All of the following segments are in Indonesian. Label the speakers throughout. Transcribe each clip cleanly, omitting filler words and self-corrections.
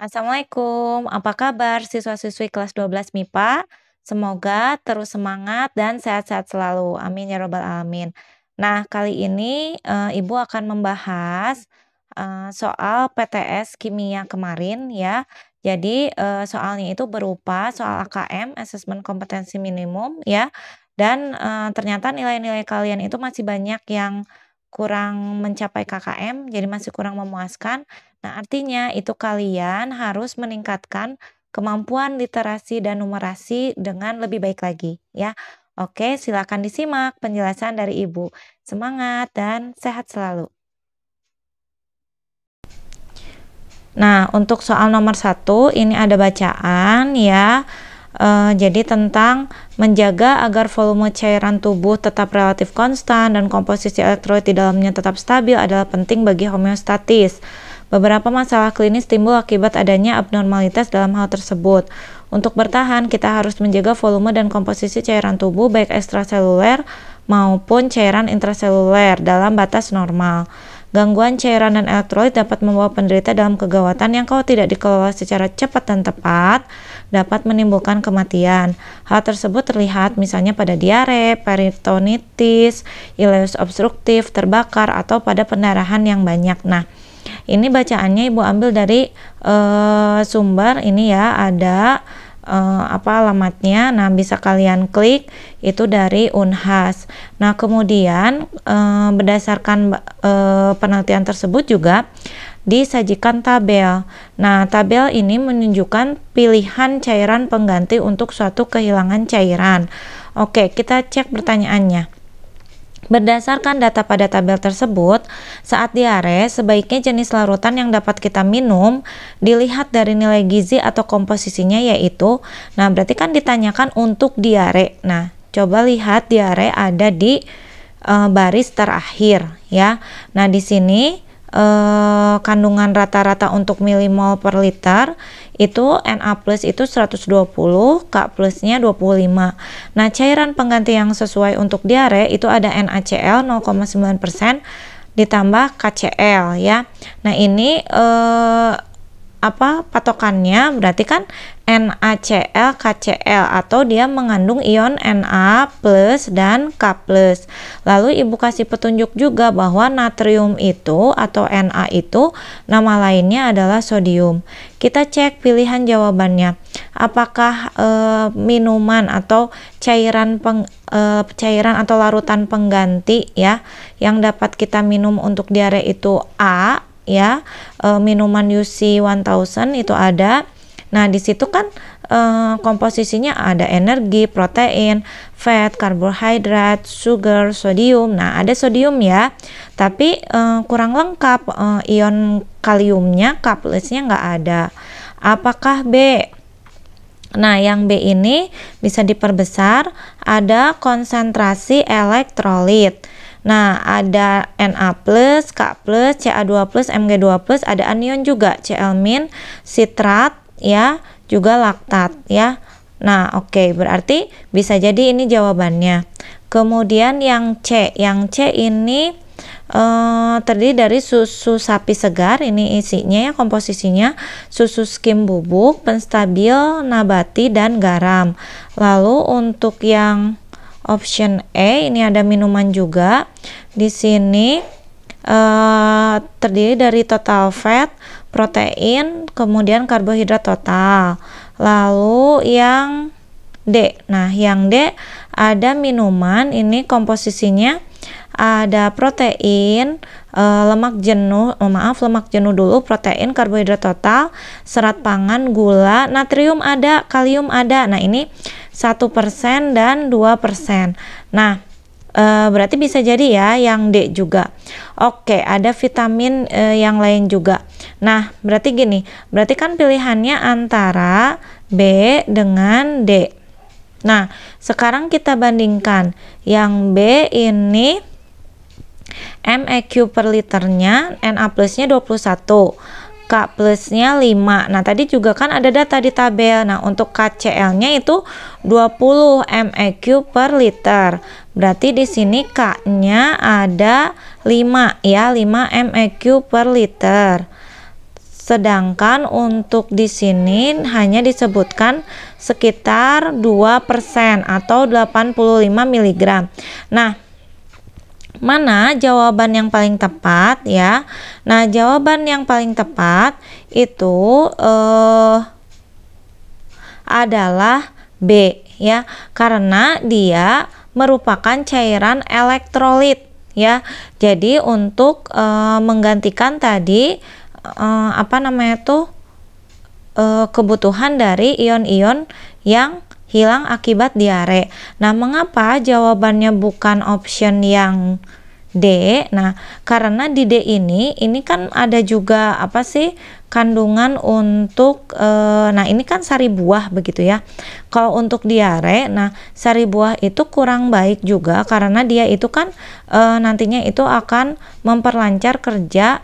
Speaker 1: Assalamualaikum, apa kabar siswa-siswi kelas 12 MIPA? Semoga terus semangat dan sehat-sehat selalu. Amin ya robbal alamin. Nah, kali ini Ibu akan membahas soal PTS kimia kemarin ya. Jadi soalnya itu berupa soal AKM, Asesmen Kompetensi Minimum ya. Dan ternyata nilai-nilai kalian itu masih banyak yang kurang mencapai KKM, jadi masih kurang memuaskan. Nah, artinya itu kalian harus meningkatkan kemampuan literasi dan numerasi dengan lebih baik lagi ya. Oke, silakan disimak penjelasan dari Ibu. Semangat dan sehat selalu. Nah, untuk soal nomor 1 ini ada bacaan ya. Jadi tentang menjaga agar volume cairan tubuh tetap relatif konstan dan komposisi elektrolit di dalamnya tetap stabil adalah penting bagi homeostatis. Beberapa masalah klinis timbul akibat adanya abnormalitas dalam hal tersebut. Untuk bertahan, kita harus menjaga volume dan komposisi cairan tubuh baik ekstraseluler maupun cairan intraseluler dalam batas normal. Gangguan cairan dan elektrolit dapat membawa penderita dalam kegawatan yang kalau tidak dikelola secara cepat dan tepat dapat menimbulkan kematian. Hal tersebut terlihat misalnya pada diare, peritonitis, ileus obstruktif, terbakar, atau pada pendarahan yang banyak. Nah, ini bacaannya Ibu ambil dari sumber ini ya, ada alamatnya. Nah, bisa kalian klik itu dari Unhas. Nah, kemudian berdasarkan penelitian tersebut juga disajikan tabel. Nah, tabel ini menunjukkan pilihan cairan pengganti untuk suatu kehilangan cairan. Oke, kita cek pertanyaannya. Berdasarkan data pada tabel tersebut, saat diare, sebaiknya jenis larutan yang dapat kita minum dilihat dari nilai gizi atau komposisinya yaitu, nah berarti kan ditanyakan untuk diare. Nah, coba lihat diare ada di baris terakhir ya. Nah, di sini kandungan rata-rata untuk milimol per liter itu Na plus itu 120, K plusnya 25. Nah, cairan pengganti yang sesuai untuk diare itu ada NaCl 0,9% ditambah KCl ya. Nah, ini patokannya berarti kan NaCl KCl atau dia mengandung ion Na plus dan K plus. Lalu Ibu kasih petunjuk juga bahwa natrium itu atau Na itu nama lainnya adalah sodium. Kita cek pilihan jawabannya. Apakah minuman atau cairan atau larutan pengganti ya yang dapat kita minum untuk diare itu A ya, minuman UC 1000 itu ada. Nah, di situ kan komposisinya ada energi, protein, fat, karbohidrat, sugar, sodium. Nah, ada sodium ya, tapi kurang lengkap, ion kaliumnya, K plusnya nggak ada. Apakah B? Nah, yang B ini bisa diperbesar, ada konsentrasi elektrolit. Nah, ada Na+, K+, Ca2+, Mg2+, ada anion juga, Cl-, sitrat ya, juga laktat ya. Nah, oke, berarti bisa jadi ini jawabannya. Kemudian yang C ini terdiri dari susu sapi segar, ini isinya ya, komposisinya susu skim bubuk, penstabil nabati, dan garam. Lalu untuk yang option E ini ada minuman juga. Di sini terdiri dari total fat, protein, kemudian karbohidrat total. Lalu yang D. Nah, yang D ada minuman, ini komposisinya ada protein, lemak jenuh dulu, protein, karbohidrat total, serat pangan, gula, natrium ada, kalium ada. Nah, ini 1% dan 2%. Nah, berarti bisa jadi ya yang D juga. Oke, ada vitamin yang lain juga. Nah, berarti gini, berarti kan pilihannya antara B dengan D. Nah, sekarang kita bandingkan. Yang B ini MEq per liternya, Na plusnya 21, K plusnya 5. Nah, tadi juga kan ada data di tabel. Nah, untuk KCl-nya itu 20 MEq per liter. Berarti di sini K-nya ada 5 ya, 5 MEq per liter. Sedangkan untuk di sini hanya disebutkan sekitar 2% atau 85 mg. Nah, mana jawaban yang paling tepat ya? Nah, jawaban yang paling tepat itu adalah B ya, karena dia merupakan cairan elektrolit ya. Jadi untuk menggantikan tadi kebutuhan dari ion-ion yang hilang akibat diare. Nah, mengapa jawabannya bukan option yang D? Nah, karena di D ini kan ada juga kandungan untuk nah ini kan sari buah begitu ya. Kalau untuk diare, nah sari buah itu kurang baik juga karena dia itu kan nantinya itu akan memperlancar kerja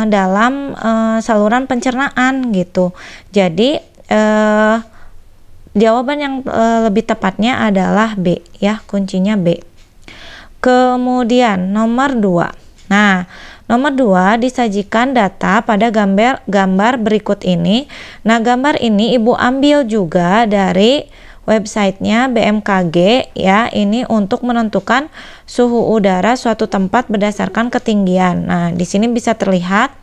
Speaker 1: dalam saluran pencernaan gitu. Jadi jawaban yang lebih tepatnya adalah B ya, kuncinya B. Kemudian nomor 2. Nah, nomor 2 disajikan data pada gambar berikut ini. Nah, gambar ini Ibu ambil juga dari websitenya BMKG ya, ini untuk menentukan suhu udara suatu tempat berdasarkan ketinggian. Nah, di sini bisa terlihat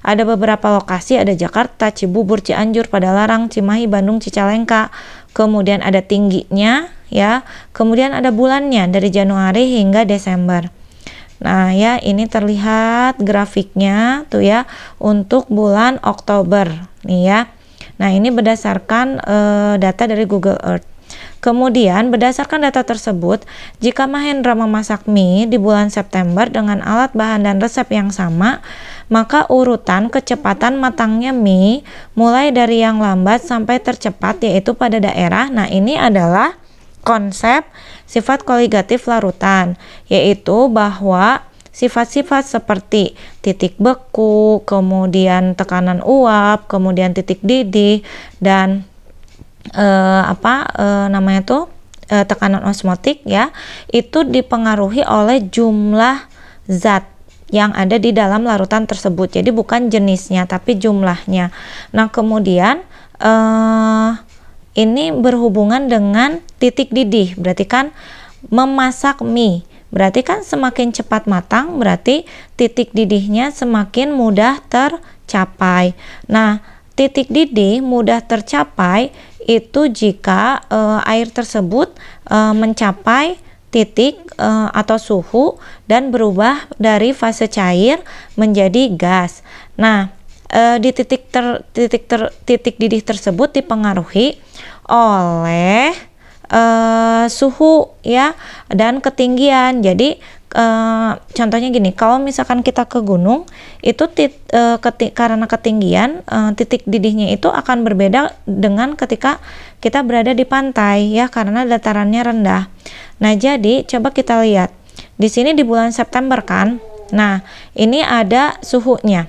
Speaker 1: ada beberapa lokasi, ada Jakarta, Cibubur, Cianjur, Padalarang, Cimahi, Bandung, Cicalengka. Kemudian ada tingginya ya, kemudian ada bulannya dari Januari hingga Desember. Nah ya, ini terlihat grafiknya tuh ya untuk bulan Oktober nih ya. Nah, ini berdasarkan data dari Google Earth. Kemudian berdasarkan data tersebut, jika Mahendra memasak mie di bulan September dengan alat bahan dan resep yang sama, maka urutan kecepatan matangnya mie mulai dari yang lambat sampai tercepat yaitu pada daerah. Nah, ini adalah konsep sifat koligatif larutan, yaitu bahwa sifat-sifat seperti titik beku, kemudian tekanan uap, kemudian titik didih, dan tekanan osmotik ya, itu dipengaruhi oleh jumlah zat yang ada di dalam larutan tersebut. Jadi bukan jenisnya tapi jumlahnya. Nah, kemudian ini berhubungan dengan titik didih, berarti kan memasak mie, berarti kan semakin cepat matang berarti titik didihnya semakin mudah tercapai. Nah, titik didih mudah tercapai itu jika air tersebut mencapai titik atau suhu dan berubah dari fase cair menjadi gas. Nah, di titik didih tersebut dipengaruhi oleh suhu ya dan ketinggian. Jadi contohnya gini, kalau misalkan kita ke gunung itu karena ketinggian titik didihnya itu akan berbeda dengan ketika kita berada di pantai ya, karena datarannya rendah. Nah, jadi coba kita lihat di sini di bulan September kan. Nah, ini ada suhunya.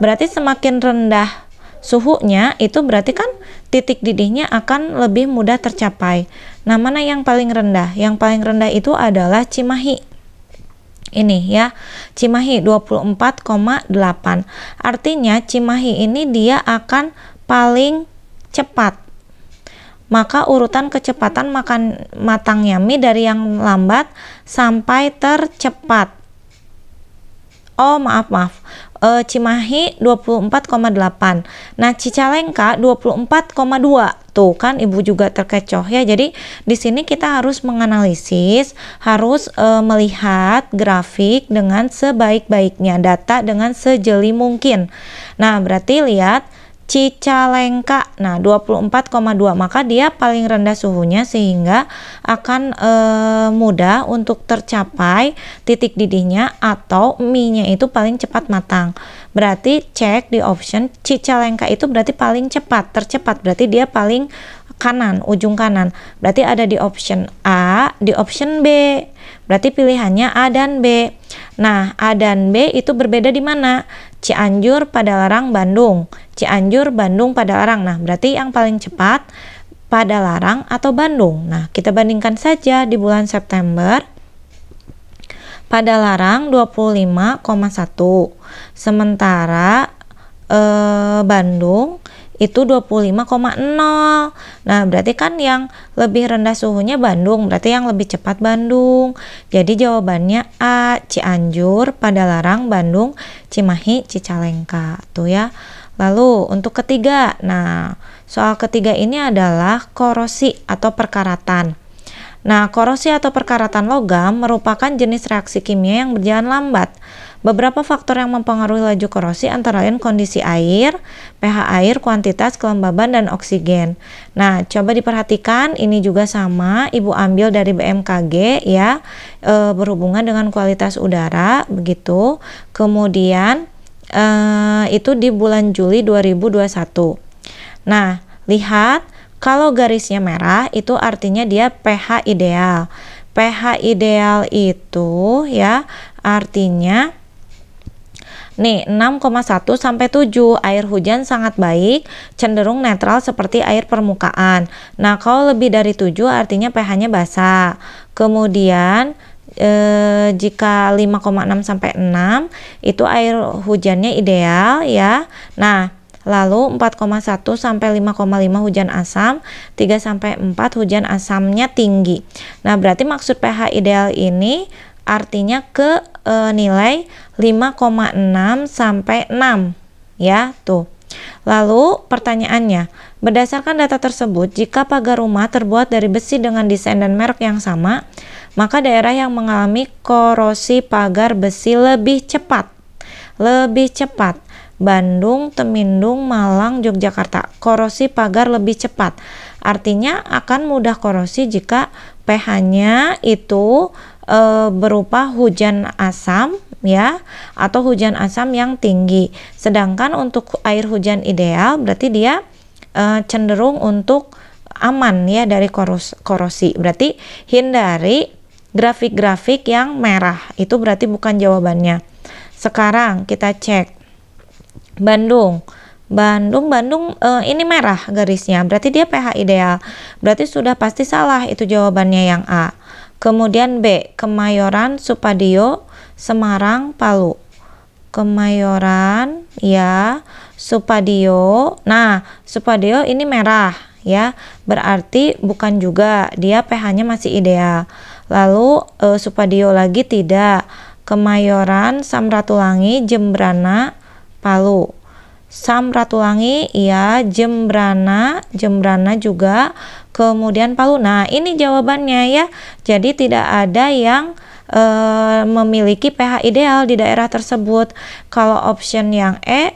Speaker 1: Berarti semakin rendah suhunya itu berarti kan titik didihnya akan lebih mudah tercapai. Nah, mana yang paling rendah? Yang paling rendah itu adalah Cimahi. Ini ya, Cimahi 24,8. Artinya Cimahi ini dia akan paling cepat. Maka urutan kecepatan matangnya mie dari yang lambat sampai tercepat. Oh, maaf. Cimahi 24,8. Nah, Cicalengka 24,2. Tuh kan Ibu juga terkecoh ya. Jadi di sini kita harus menganalisis, harus melihat grafik dengan sebaik-baiknya, data dengan sejeli mungkin. Nah, berarti lihat Cicalengka, nah 24,2, maka dia paling rendah suhunya sehingga akan mudah untuk tercapai titik didihnya atau mie-nya itu paling cepat matang. Berarti cek di option Cicalengka itu berarti paling cepat, tercepat, berarti dia paling kanan, ujung kanan. Berarti ada di option A, di option B. Berarti pilihannya A dan B. Nah, A dan B itu berbeda di mana? Cianjur, Padalarang, Bandung. Cianjur, Bandung, Padalarang. Nah, berarti yang paling cepat Padalarang atau Bandung. Nah, kita bandingkan saja di bulan September. Padalarang 25,1. Sementara Bandung itu 25,0. Nah, berarti kan yang lebih rendah suhunya Bandung, berarti yang lebih cepat Bandung. Jadi jawabannya A, Cianjur, Padalarang, Bandung, Cimahi, Cicalengka. Tuh ya. Lalu untuk ketiga, nah soal ketiga ini adalah korosi atau perkaratan. Nah, korosi atau perkaratan logam merupakan jenis reaksi kimia yang berjalan lambat. Beberapa faktor yang mempengaruhi laju korosi antara lain kondisi air, pH air, kuantitas, kelembaban, dan oksigen. Nah, coba diperhatikan, ini juga sama, Ibu ambil dari BMKG ya, berhubungan dengan kualitas udara, begitu. Kemudian, itu di bulan Juli 2021. Nah, lihat, kalau garisnya merah, itu artinya dia pH ideal. pH ideal itu ya, artinya nih 6,1 sampai 7, air hujan sangat baik, cenderung netral seperti air permukaan. Nah, kalau lebih dari 7 artinya pH-nya basah. Kemudian jika 5,6 sampai 6 itu air hujannya ideal ya. Nah, lalu 4,1 sampai 5,5 hujan asam, 3 sampai 4 hujan asamnya tinggi. Nah, berarti maksud pH ideal ini artinya ke nilai 5,6 sampai 6 ya, tuh. Lalu pertanyaannya, berdasarkan data tersebut, jika pagar rumah terbuat dari besi dengan desain dan merek yang sama, maka daerah yang mengalami korosi pagar besi lebih cepat. Bandung, Temindung, Malang, Yogyakarta. Korosi pagar lebih cepat. Artinya akan mudah korosi jika pH-nya itu berupa hujan asam ya, atau hujan asam yang tinggi. Sedangkan untuk air hujan ideal berarti dia cenderung untuk aman ya dari korosi. Berarti hindari grafik-grafik yang merah. Itu berarti bukan jawabannya. Sekarang kita cek Bandung, ini merah garisnya, berarti dia pH ideal. Berarti sudah pasti salah, itu jawabannya yang A. Kemudian B, Kemayoran, Supadio, Semarang, Palu. Kemayoran ya, Supadio. Nah, Supadio ini merah ya, berarti bukan juga, dia pH-nya masih ideal. Lalu Supadio lagi tidak. Kemayoran, Samratulangi, Jembrana, Palu. Samratulangi ya, Jembrana juga, kemudian Palu. Nah, ini jawabannya ya. Jadi tidak ada yang memiliki pH ideal di daerah tersebut. Kalau option yang E,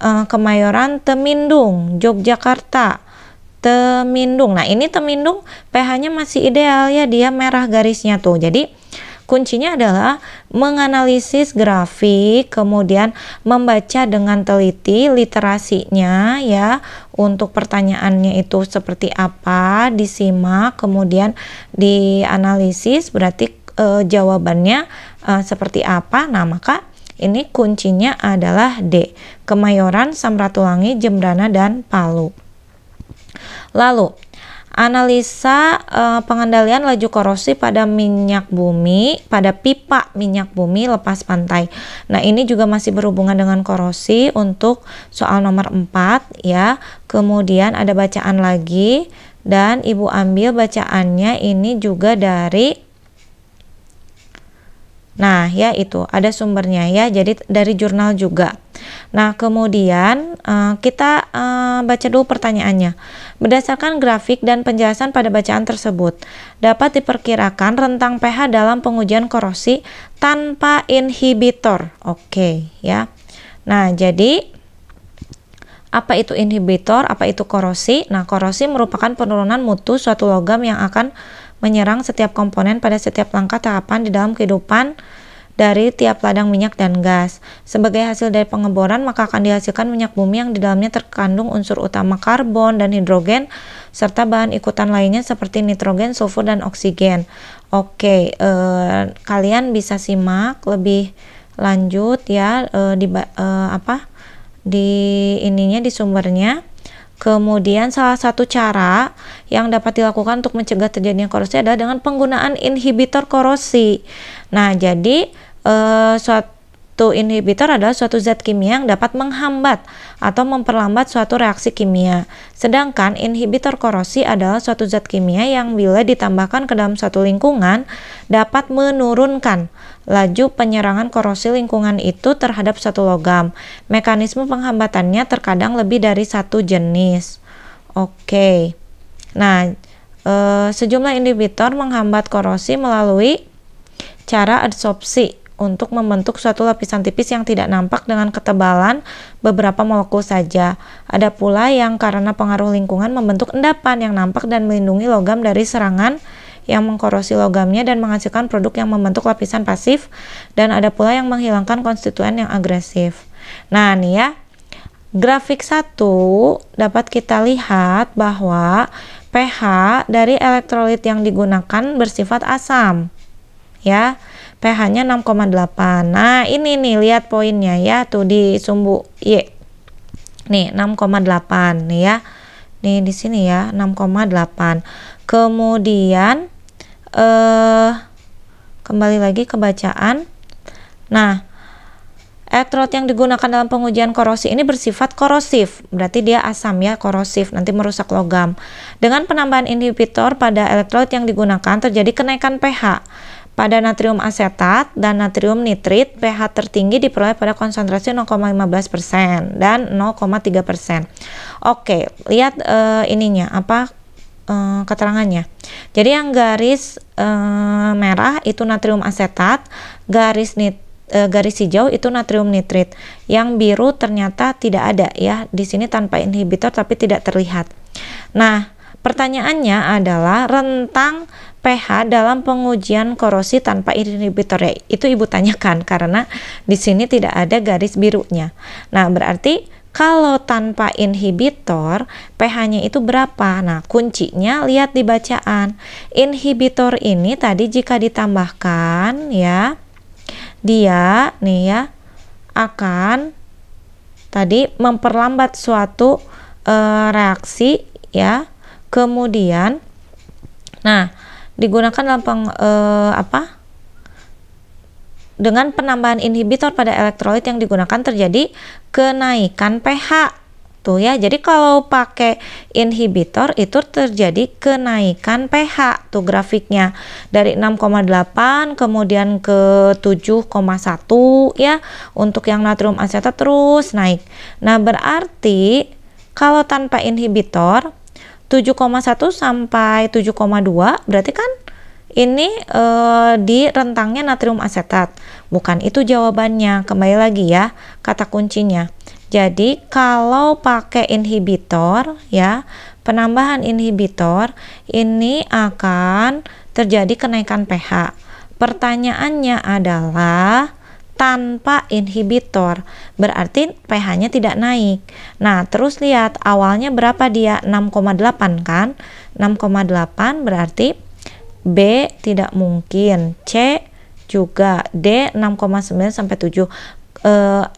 Speaker 1: Kemayoran, Temindung, Yogyakarta, Temindung. Nah, ini Temindung pH-nya masih ideal ya, dia merah garisnya tuh. Jadi kuncinya adalah menganalisis grafik, kemudian membaca dengan teliti literasinya ya, untuk pertanyaannya itu seperti apa, disimak, kemudian dianalisis, berarti jawabannya seperti apa. Nah, maka ini kuncinya adalah D, Kemayoran, Samratulangi, Jembrana, dan Palu. Lalu analisa pengendalian laju korosi pada minyak bumi, pada pipa minyak bumi lepas pantai. Nah, ini juga masih berhubungan dengan korosi untuk soal nomor 4 ya. Kemudian ada bacaan lagi, dan Ibu ambil bacaannya ini juga dari, nah ya itu ada sumbernya ya, jadi dari jurnal juga. Nah, kemudian kita baca dulu pertanyaannya. Berdasarkan grafik dan penjelasan pada bacaan tersebut, dapat diperkirakan rentang pH dalam pengujian korosi tanpa inhibitor. Oke ya. Nah, jadi apa itu inhibitor, apa itu korosi? Nah, korosi merupakan penurunan mutu suatu logam yang akan menyerang setiap komponen pada setiap langkah tahapan di dalam kehidupan dari tiap ladang minyak dan gas. Sebagai hasil dari pengeboran, maka akan dihasilkan minyak bumi yang di dalamnya terkandung unsur utama karbon dan hidrogen, serta bahan ikutan lainnya seperti nitrogen, sulfur, dan oksigen. Oke, kalian bisa simak lebih lanjut ya di ininya, di sumbernya. Kemudian salah satu cara yang dapat dilakukan untuk mencegah terjadinya korosi adalah dengan penggunaan inhibitor korosi. Nah, jadi suatu Suatu inhibitor adalah suatu zat kimia yang dapat menghambat atau memperlambat suatu reaksi kimia. Sedangkan inhibitor korosi adalah suatu zat kimia yang bila ditambahkan ke dalam suatu lingkungan dapat menurunkan laju penyerangan korosi lingkungan itu terhadap suatu logam. Mekanisme penghambatannya terkadang lebih dari satu jenis. Oke. Nah, sejumlah inhibitor menghambat korosi melalui cara adsorpsi untuk membentuk suatu lapisan tipis yang tidak nampak dengan ketebalan beberapa molekul saja. Ada pula yang karena pengaruh lingkungan membentuk endapan yang nampak dan melindungi logam dari serangan yang mengkorosi logamnya dan menghasilkan produk yang membentuk lapisan pasif, dan ada pula yang menghilangkan konstituen yang agresif. Nah, nih ya, grafik 1 dapat kita lihat bahwa pH dari elektrolit yang digunakan bersifat asam. Ya, pH-nya 6,8. Nah, ini nih lihat poinnya ya, tuh di sumbu Y. Nih 6,8 nih ya. Nih di sini ya 6,8. Kemudian kembali lagi ke bacaan. Nah, elektrolit yang digunakan dalam pengujian korosi ini bersifat korosif, berarti dia asam ya, korosif, nanti merusak logam. Dengan penambahan inhibitor pada elektrolit yang digunakan terjadi kenaikan pH. Pada natrium asetat dan natrium nitrit, pH tertinggi diperoleh pada konsentrasi 0,15% dan 0,3%. Oke, lihat ininya apa keterangannya. Jadi yang garis merah itu natrium asetat, garis hijau itu natrium nitrit. Yang biru ternyata tidak ada ya. Di sini tanpa inhibitor tapi tidak terlihat. Nah, pertanyaannya adalah rentang pH dalam pengujian korosi tanpa inhibitor. Itu ibu tanyakan karena di sini tidak ada garis birunya. Nah, berarti kalau tanpa inhibitor pH-nya itu berapa? Nah, kuncinya lihat di bacaan. Inhibitor ini tadi jika ditambahkan ya, dia nih ya akan tadi memperlambat suatu reaksi ya. Kemudian nah, digunakan dalam dengan penambahan inhibitor pada elektrolit yang digunakan terjadi kenaikan pH. Tuh ya, jadi kalau pakai inhibitor itu terjadi kenaikan pH. Tuh grafiknya dari 6,8 kemudian ke 7,1 ya. Untuk yang natrium asetat terus naik. Nah, berarti kalau tanpa inhibitor 7,1 sampai 7,2 berarti kan ini di rentangnya natrium asetat. Bukan itu jawabannya. Kembali lagi ya kata kuncinya. Jadi kalau pakai inhibitor ya, penambahan inhibitor ini akan terjadi kenaikan pH. Pertanyaannya adalah tanpa inhibitor, berarti pH-nya tidak naik. Nah, terus lihat awalnya berapa dia? 6,8 kan? 6,8 berarti B tidak mungkin, C juga, D 6,9 sampai 7,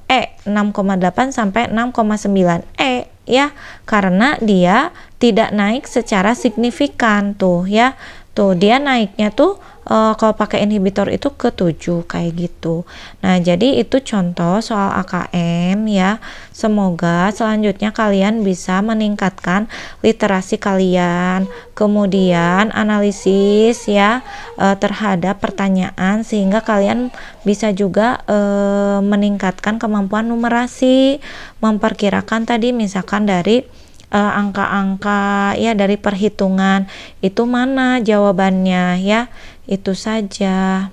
Speaker 1: E 6,8 sampai 6,9, E ya, karena dia tidak naik secara signifikan tuh ya. Tuh dia naiknya tuh kalau pakai inhibitor itu ke 7 kayak gitu. Nah, jadi itu contoh soal AKM ya. Semoga selanjutnya kalian bisa meningkatkan literasi kalian, kemudian analisis ya terhadap pertanyaan, sehingga kalian bisa juga meningkatkan kemampuan numerasi, memperkirakan tadi misalkan dari angka-angka ya, dari perhitungan itu mana jawabannya ya. Itu saja.